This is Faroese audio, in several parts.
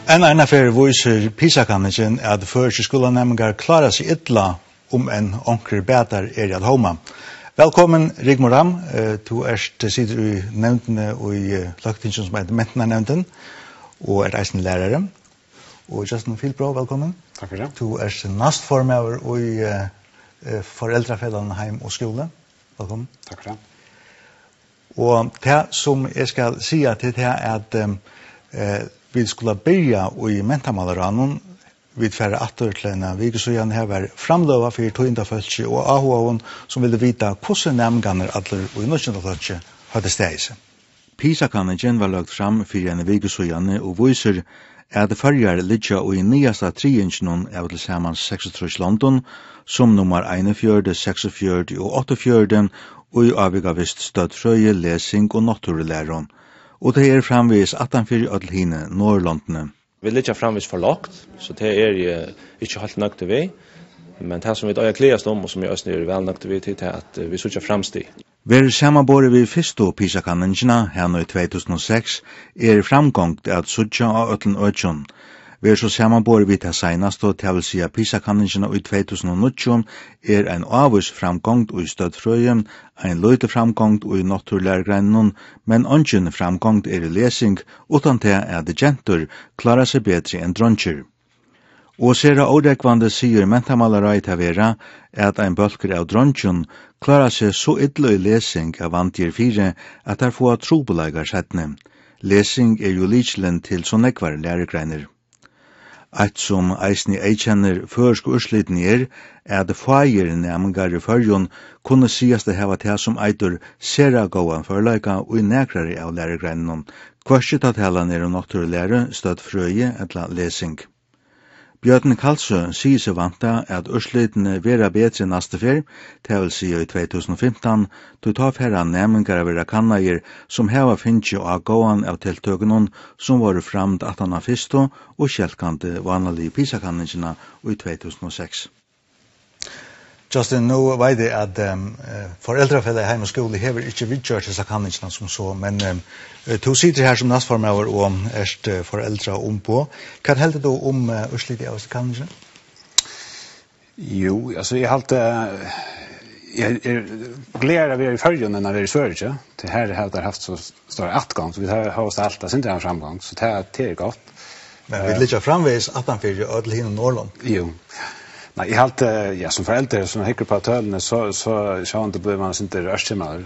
En affär viser PISA-kanningen at først skolenemningar klarar seg illa en onker bätar at homa. Velkommen, Rigmor Ram. Du sitter i nevntene og i lagtingen som heter Mentna-nevnten, og eisen lærere. Og Justin Filbro, velkommen. Takk for det. Du nastformøver og i Foreldrefellene heim og skole. Velkommen. Takk for det. Og det som jeg skal si til det at vi skulle börja i mentamalarannon vid färre attortlena vikesøyan her var framløva for tøyndafølse og ahoavon som ville vita hvordan nemganer atler og i nødkjentafölse hadde stegise. PISA-kanningen var lagt fram for en vikesøyan og viser at førjar lidja og i nyasta triingenon av til samans 36 London som nummer 41, 46 og 48 og i avvigavist stødfrøye, lesing og naturlæron. Og det framvis 18-4 hine Norrlandene. Vi ligger framvis for lagt, så det ikke helt nøkt til vi. Men det som vi øyer kliast om, og som vi også er vel nøkt til vi til, at vi sørger fremstig. Ver samanbore vi fyrstu PISA-kanningina henne i 2006 framgångt at sørger av øtlen øtjon. Vi så samanbore vi til senast og til vil si at PISA-kanningina i 2019 en avvis framgångt og i stødfrøyen, en løyte framgångt og i naturlærgreinen, men ungen framgångt i lesing utan til at jenter klarar seg bedre enn dronjer. Og sera årekvande sier mentamalarai til vera at ein bølger av dronjen klarar seg så illa i lesing av vantier 4 at der få trobelegar settene. Lesing jo likselen til så nekvar læregreiner. Eit som eisen i kjenner førsk ursliten at fagir nemngar i førjon kunne sies det heva til som eitur sera gåan førleika og i nekrare av læregreinen, kvarsit at helan naturlære, stødfrøye etla lesing. Bjørn Karlsø sier seg vanta at urslitene vera betre neste fer, det vil si i 2015, til ta færre nemngar av vera kannaier som heva finnje av gåan av tiltøkene som var framt 18. og kjelkande vanlige PISA-kanningene i 2006. Justin, nå vet jeg at foreldrefellet heim og skole hever ikke vidgjørt disse kanningene som så, men du sitter her som nastformøver og foreldre på. Hva helder du om urslitet av disse kanningene? Jo, altså jeg halte jeg gleder vi i følgen når vi i Sverige. Det her har haft så stor atgang, så vi har hatt alt det sin framgang, så det godt. Men vi ligger framvis 18-4 og til henne Norrland. Jo. Nej, jag halt som förälder som häcker på töllen så inte blir man inte rösttimmar.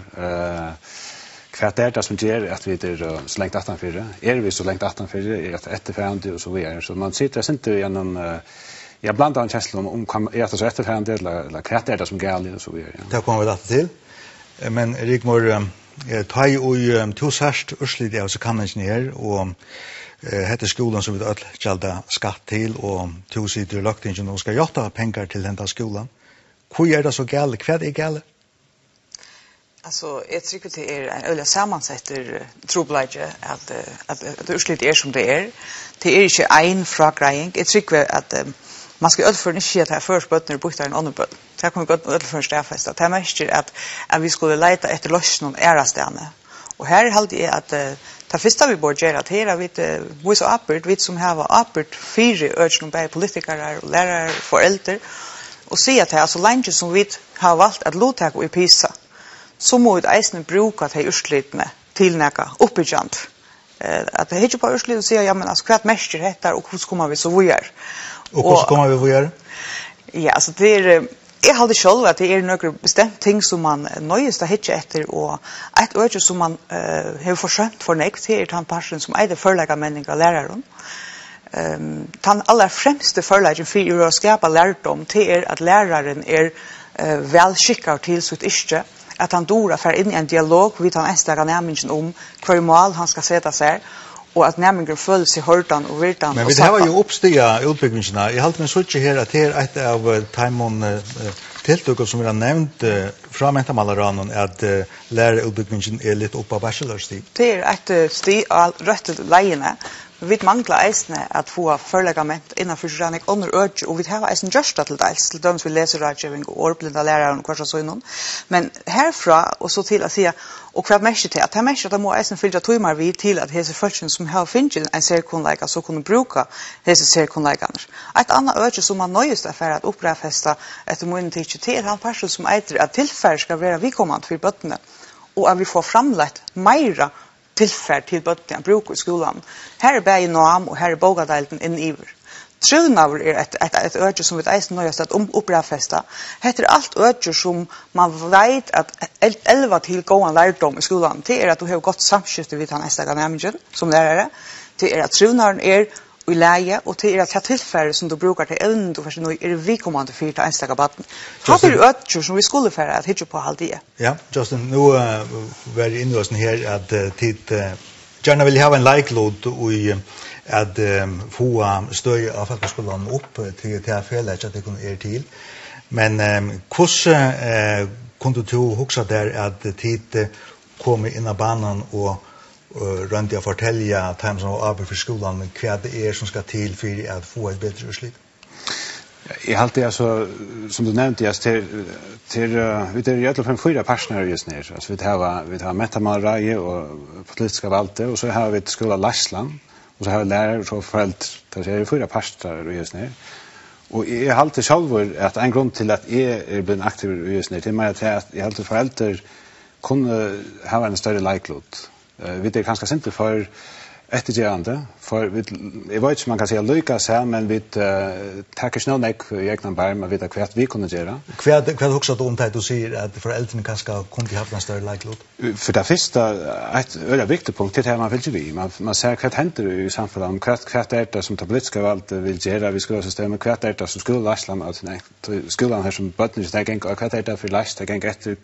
Kvart det som ger att vi så längt 18-4. Vi så längt 18-4 att efterfärande och så vidare. Så man sitter inte igenom jag blandar en känsla om kan är det så efterfärande eller kvart det som gärligt och så vidare. Det kommer vi till. Men Rigmor tar ju två särskilt urslit av så kan man ner och hette skolan som vi öll gjalda skatt til, og to sider lagt inn og skal gjøre pengar til denne skolan. Hvor det så gale? Hva gale? Altså, jeg tror det en øyla sammansetter trobladje at urslit som det Det ikke en fragreiing. Jeg tror at man skal ødelføren ikke si at her først bøtner bukter en annen bøt. Det kommer godt ødelføren stedfest. Det mest at vi skulle leita etter løsning ærastene. Og her halte jeg at det første vi bør gjøre til at vi så apert, vi som har apert 4 øyne bare politikere, lærere, foreldre, og si at det er så lenge som vi har valgt at lovtak i PISA, så må vi eisene bruke de urslitene til noe oppbyggjant. At det er ikke bare urslit å si, ja, men altså, hva mester heter, og hvordan kommer vi så videre? Og hvordan kommer vi videre? Ja, altså det jeg hadde selv at det noen bestemt ting som man nøyest har hittet etter, og et øyne som man har forsømt for nekt til den personen som det forlegger mening av læreren. Den aller fremste forleggen for å skape lærdom til at læreren velskikkert til sitt yrke, at han dora for inn i en dialog med den enstaka nærmingen om hver mål han skal sette seg, og at nærmingen føler seg hørtan og virtan. Men vi har jo oppstiget utbyggingene. Jeg halte meg så ikke her at det et av Taimon tiltøkker som vi har nevnt fra mentamalaranene at lærerutbyggingen litt oppe av bachelorstid. Det et sti av røtte leiene, vi manglar eisne att få förläggament innanför Janik under öde och vi har eisen görsta till dels till döms vi läser rådgivning och ordblinda lärare och kvarsa så innan. Men härifrån och så till att säga och kvart märker till att det märker att det må eisen fylja timmar vid till att hese fölkjen som har finnit en serkonleika så kunna bruka hese serkonleikarna. Ett annat öde som man nöjest är att uppräfesta efter munnen till han person som äter att tillfärd ska vara vikommande för bötterna och att vi får framlagt mera tillfärd till bötterna bruk i skolan. Här är bäg nam och här är bogadalten in iver. Trunavr är ett öde som vi eisen nöjest att uppräfesta. Heter allt öde som man vet att 11 till gåan lärdom i skolan. Det är att du har gått samskifte vid han nästa nämnden som lärare. Det är att trunavren är i läge och till att tillfärd som du brukar till ändå för nu är vi kommande för till enstaka batten. Har du öde som vi skulle för att hitta på halvdie? Ja, Justin, nu var det inlösen här att tid gärna vill ha en like-load och att få stöj av folkskolan upp till tillfället att det kunde till. Men hur kunde du huxa där att tid kommer in i banan och runt jag fortälja times som arbetar för skolan vad det är som ska till för att få ett bättre utslag. I allt det alltså som du nämnde just till vi det är från fyra personer just nu. Alltså vi har metamalraje och politiska valde och så har vi ett skola Larsland och så har lärare och så föräldrar. Det är fyra personer just nu. Och jag har alltid själv att en grund till att jag är blivit aktiv just nu till att jag alltid föräldrar kunde ha en större likelihood. Vi det ganska simpelt för eftergörande för jag vet inte man kan säga lyckas här men vi tackar snart nej egna barn men vet att vi kunde göra. Kvad också att om du säger att föräldrarna kanske kunde ha en större likelihood. För det första ett väldigt viktigt punkt det här man vill ju vi man ser vad händer i samhället kvart är det som tar politiska val vill göra vi skulle systemet kvart är det som skulle Larsland alltså nej skolan här som botten så tänker jag kvart är det för last jag tänker efter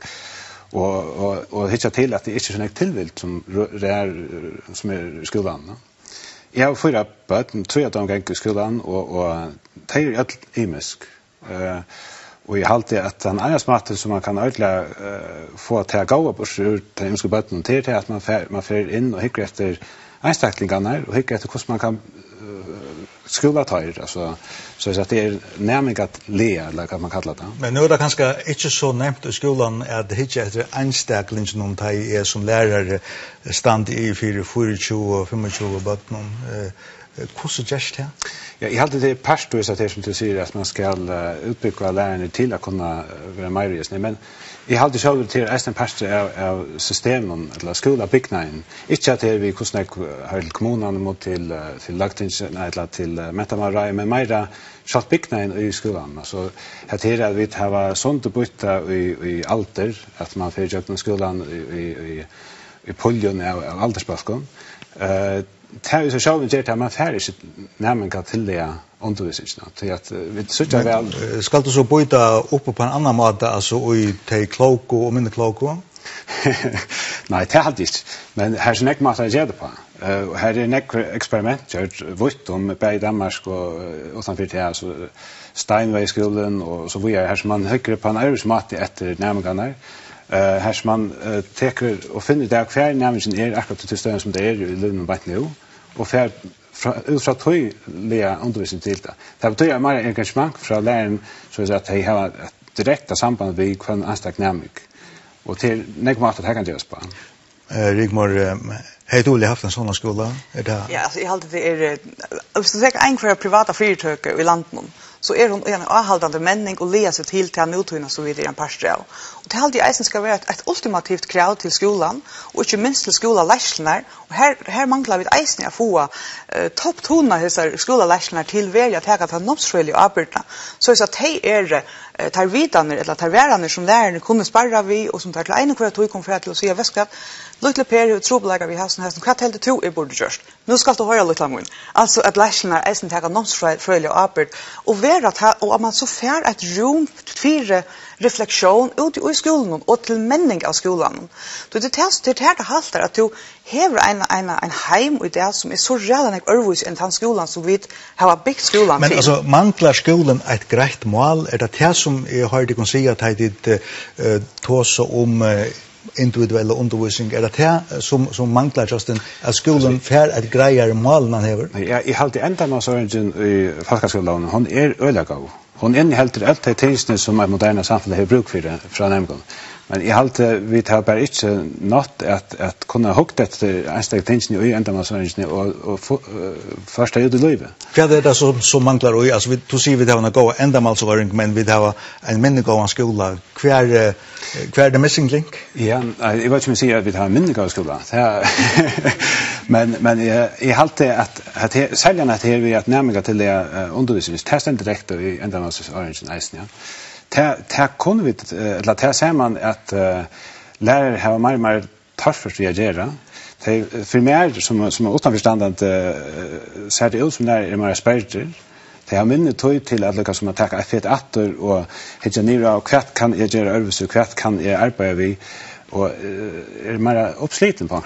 och hitta till att det är inte så mycket tillvilt som som är skolan. Jag har fyra barn, 3 av dem går i skolan och det är ett imisk. Och jag har alltid att den andra smarten som man kan ödla få till att gå upp ur den imiska barnen till att man får in och hickar efter einstacklingarna och hickar efter hur man kan skola tar alltså så att det är närmast att le eller vad man kallar det. Men nu är det kanske inte så nämnt i skolan att hitta efter einstacklingar någon taj är som lärare stand i 24 och 25 botten hur suggest här? Ja, jag hade det pastor så att det som du säger att man ska utbygga lärarna till att kunna vara mer men jag hade själv till en pastor av systemen eller skola byggnaden. Inte att det vi kostnader har kommunen mot till lagtings eller till metamaraj men mera shot byggnaden i skolan. Alltså att det vi har sånt att byta i alter att man får göra skolan i poljon av aldersbaskon. Det är så själv inte att man färdig när kan till det undervisningen till att vi söker väl ska du så byta upp på en annan måte alltså i till kloko och mindre kloko. Nej, det har inte. Men här är inte massa att göra på. Här är ett experiment gjort vitt om i Danmark och utanför det alltså Steinway-skolan och så vidare här som man höjer på en arbetsmat efter närmare här som man teker och finner där kvar nämligen är akkurat till ställen som det är i Lund och nu och för ut från tydliga undervisning till det. Det betyder mer engagemang från läraren så att de har ett direkt samband med kvann anstäcknamik och till nägmat att här kan göras på. Rigmor, har du haft en sån skola? Ja, alltså, jag har alltid det är så säkert en kvar privata företag i landet så är hon en avhållande männing och läsa till nutuna så vidare en pastor. Och det alltid eisen ska vara ett ultimativt krav till skolan och inte minst till skolalärarna och här manglar vi eisen att få topptona dessa skolalärarna till välja att ta noppsfölj och arbeta så att det är tar vidare eller tar värande som lärarna kunde sparra vi och som tar till en kvar att kom för att säga väskat lite per trouble vi har sån här som kvart helt to är borde just. Nu ska du höra lite mun. Alltså att lärarna eisen tar noppsfölj och arbeta och och man så fär ett rum för reflektion ut i skolan och till mening av skolan. Då det här det haltar att du har en heim och det som är så relativt örvis än den skolan som vi har byggt skolan till. Men alltså manglar skolan ett grejt mål är det här som jag hörde dig säga att det tås om individuella undervisning är det som manglar just en att skolan för att greja målen här. Ja, I halt ända med så i folkhögskolan hon ölago. Hon innehåller allt det tjänster som ett moderna samhälle har bruk för det från nämligen. Men I halt vi tar bara inte något att kunna hugga efter anständigt tjänster i ända med så och första ut i livet. Vad är det som manglar och alltså vi då ser vi det har en gå ända mal så men vi har en minne skola kvar the missing link. Ja, jag vet inte om säga att vi har en minne skola. Men I halt att säljarna att här vi att närma till det undervisningstesten direkt i ända med så orange nice ja. Ta kunde vi eller ta ser man att lärare har mer tarför att reagera. För mig som utanförstående ser det ut som där är mer spärr. Det har minnet tog till att lyckas som att ta ett attor och hitta ner och kvart kan jag göra övelse och kvart kan jag arbeta vid och är mer uppsliten på en